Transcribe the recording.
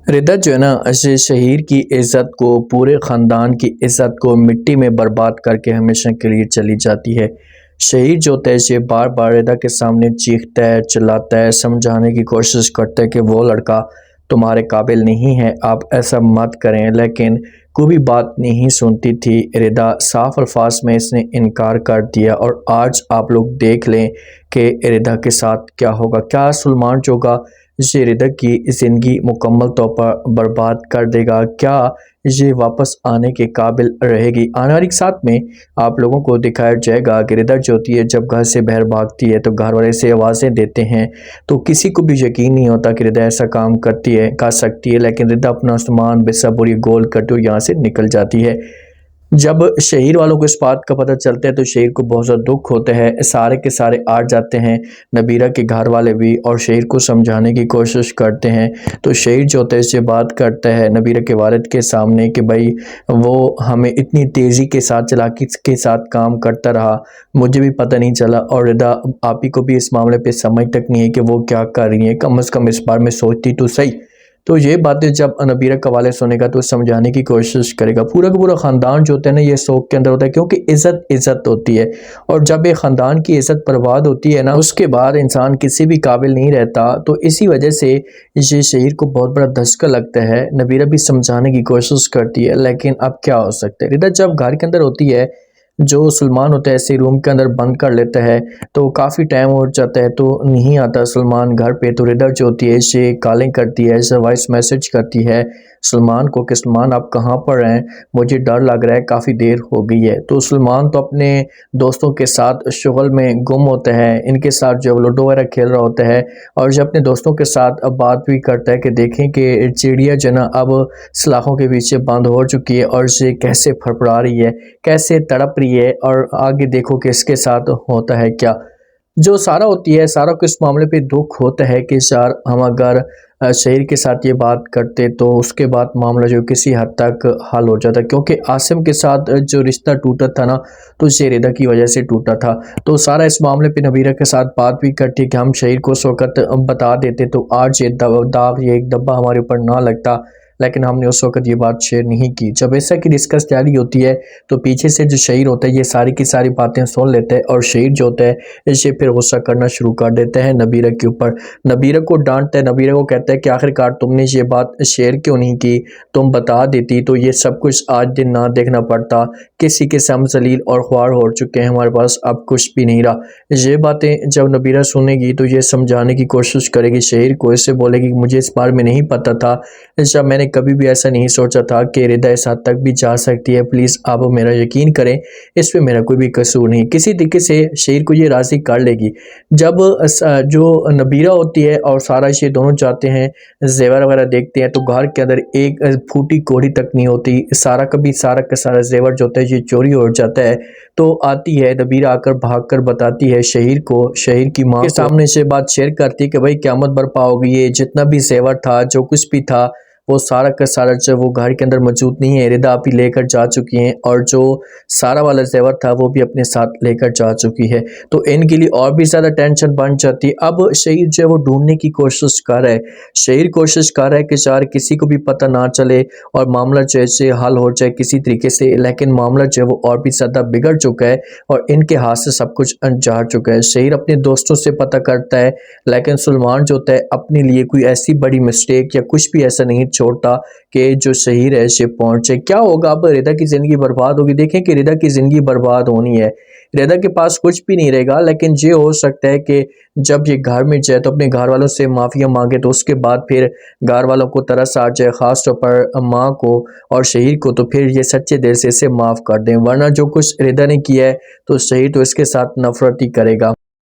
रिदा जो है ना ऐसे शहीर की इज़्ज़त को, पूरे ख़ानदान की इज़्ज़त को मिट्टी में बर्बाद करके हमेशा के लिए चली जाती है। शहीद जो होता है ये बार बार रिदा के सामने चीखता है, चिल्लाता है, समझाने की कोशिश करता है कि वो लड़का तुम्हारे काबिल नहीं है, आप ऐसा मत करें, लेकिन कोई बात नहीं सुनती थी रिदा। साफ अल्फाज में इसने इनकार कर दिया और आज आप लोग देख लें कि रिदा के साथ क्या होगा। क्या सलमान जोगा ये रिदा की ज़िंदगी मुकम्मल तौर पर बर्बाद कर देगा? क्या ये वापस आने के काबिल रहेगी? आने वाले साथ में आप लोगों को दिखाया जाएगा कि रिदा जो होती है जब घर से बाहर भागती है तो घर वाले इसे आवाज़ें देते हैं, तो किसी को भी यकीन नहीं होता कि रिदा ऐसा काम करती है, कर सकती है, लेकिन रिदा अपना सामान बेसब्री गोल करते हुए यहाँ से निकल जाती है। जब शहीर वालों को इस बात का पता चलता है तो शहीर को बहुत ज़्यादा दुख होता है। सारे के सारे आ जाते हैं, नबीरा के घर वाले भी, और शहीर को समझाने की कोशिश करते हैं। तो शहीर जो होता है इससे बात करता है नबीरा के वालिद के सामने कि भाई वो हमें इतनी तेज़ी के साथ, चालाकी के साथ काम करता रहा, मुझे भी पता नहीं चला, और रिदा आप ही को भी इस मामले पे समझ तक नहीं है कि वो क्या कर रही है, कम से कम इस बार में सोचती तो सही। तो ये बातें जब नबीरा का वालिद सुनेगा तो समझाने की कोशिश करेगा। पूरा का पूरा ख़ानदान जो होता है ना ये शौक के अंदर होता है, क्योंकि इज़्ज़त इज़्ज़त होती है, और जब एक ख़ानदान की इज़्ज़त बर्बाद होती है ना उसके बाद इंसान किसी भी काबिल नहीं रहता। तो इसी वजह से ये शहीर को बहुत बड़ा धक्का लगता है। नबीरा भी समझाने की कोशिश करती है, लेकिन अब क्या हो सकता है। रिदा जब घर के अंदर होती है, जो सलमान होता है ऐसे रूम के अंदर बंद कर लेता है, तो काफ़ी टाइम हो जाता है तो नहीं आता सलमान घर पे। तो रिदा जो होती है इसे कॉलिंग करती है, इसे वॉइस मैसेज करती है सलमान को कि सलमान आप कहाँ पर हैं, मुझे डर लग रहा है, काफ़ी देर हो गई है। तो सलमान तो अपने दोस्तों के साथ शुगल में गुम होता है, इनके साथ जो लूडो वगैरह खेल रहा होता है, और जब अपने दोस्तों के साथ अब बात भी करता है कि देखें कि चिड़िया जो ना अब सलाखों के पीछे बंद हो चुकी है और ये कैसे फड़फड़ा रही है, कैसे तड़प रही है, और आगे देखो कि इसके साथ होता है क्या। जो सारा होती है, सारा को इस मामले पे दुख होता है कि यार हम अगर शहीर के साथ ये बात करते तो उसके बाद मामला जो किसी हद तक हल हो जाता, क्योंकि आसिम के साथ जो रिश्ता टूटा था ना तो ये रिदा की वजह से टूटा था। तो सारा इस मामले पे नबीरा के साथ बात भी करती कि हम शहीर को उस वक्त बता देते तो आज ये दाग, ये एक दब्बा हमारे ऊपर ना लगता, लेकिन हमने उस वक्त ये बात शेयर नहीं की। जब ऐसा की डिस्कस जारी होती है तो पीछे से जो शहीर होता है ये सारी की सारी बातें सुन लेता है, और शहीर जो होता है इसे फिर गुस्सा करना शुरू कर देता है नबीरा के ऊपर। नबीरा को डांटता है, नबीरा को कहता है कि आखिरकार तुमने ये बात शेयर क्यों नहीं की, तुम बता देती तो ये सब कुछ आज दिन ना देखना पड़ता, किसी के हम जलील और ख्वार हो चुके हैं, हमारे पास अब कुछ भी नहीं रहा। ये बातें जब नबीरा सुनेगी तो ये समझाने की कोशिश करेगी शहीर को, इससे बोलेगी मुझे इस बारे में नहीं पता था, जब मैंने कभी भी ऐसा नहीं सोचा था कि रिदा इस हद तक भी जा सकती है, प्लीज़ आप मेरा यकीन करें, इस पे मेरा कोई भी कसूर नहीं। किसी तरीके से शेर को ये राज़ी कर लेगी। जब जो नबीरा होती है और सारा ये दोनों जाते हैं जेवर वगैरह देखते हैं तो घर के अंदर एक फूटी कोड़ी तक नहीं होती। सारा कभी सारा का सारा जेवर जो होता है ये चोरी हो जाता है। तो आती है नबीरा, आकर भाग कर बताती है शहीर को, शहीर की माँ के सामने से बात शेयर करती है कि भाई क़यामत बर्पा हो गई है, जितना भी जेवर था, जो कुछ भी था, वो सारा का सारा जो वो घर के अंदर मौजूद नहीं है, रिदा आप ही लेकर जा चुकी हैं, और जो सारा वाला जेवर था वो भी अपने साथ लेकर जा चुकी है। तो इनके लिए और भी ज़्यादा टेंशन बन जाती है। अब शहीर जो है वो ढूंढने की कोशिश कर रहा है, शहीर कोशिश कर रहा है कि यार किसी को भी पता ना चले और मामला जैसे हल हो जाए किसी तरीके से, लेकिन मामला जो है वो और भी ज़्यादा बिगड़ चुका है और इनके हाथ से सब कुछ जा चुका है। शहीर अपने दोस्तों से पता करता है, लेकिन सलमान जो होता है अपने लिए कोई ऐसी बड़ी मिस्टेक या कुछ भी ऐसा नहीं छोड़ता कि जो शहीर है से पहुंचे। क्या होगा, अब रिदा की ज़िंदगी बर्बाद होगी। देखें कि रिदा की ज़िंदगी बर्बाद होनी है, रिदा के पास कुछ भी नहीं रहेगा, लेकिन ये हो सकता है कि जब ये घर में जाए तो अपने घर वालों से माफ़िया मांगे, तो उसके बाद फिर घर वालों को तरस आ जाए, ख़ास तौर पर माँ को और शहीर को, तो फिर ये सच्चे दिल से इसे माफ़ कर दें। वरना जो कुछ रिदा ने किया है तो शहीर तो इसके साथ नफरत ही करेगा।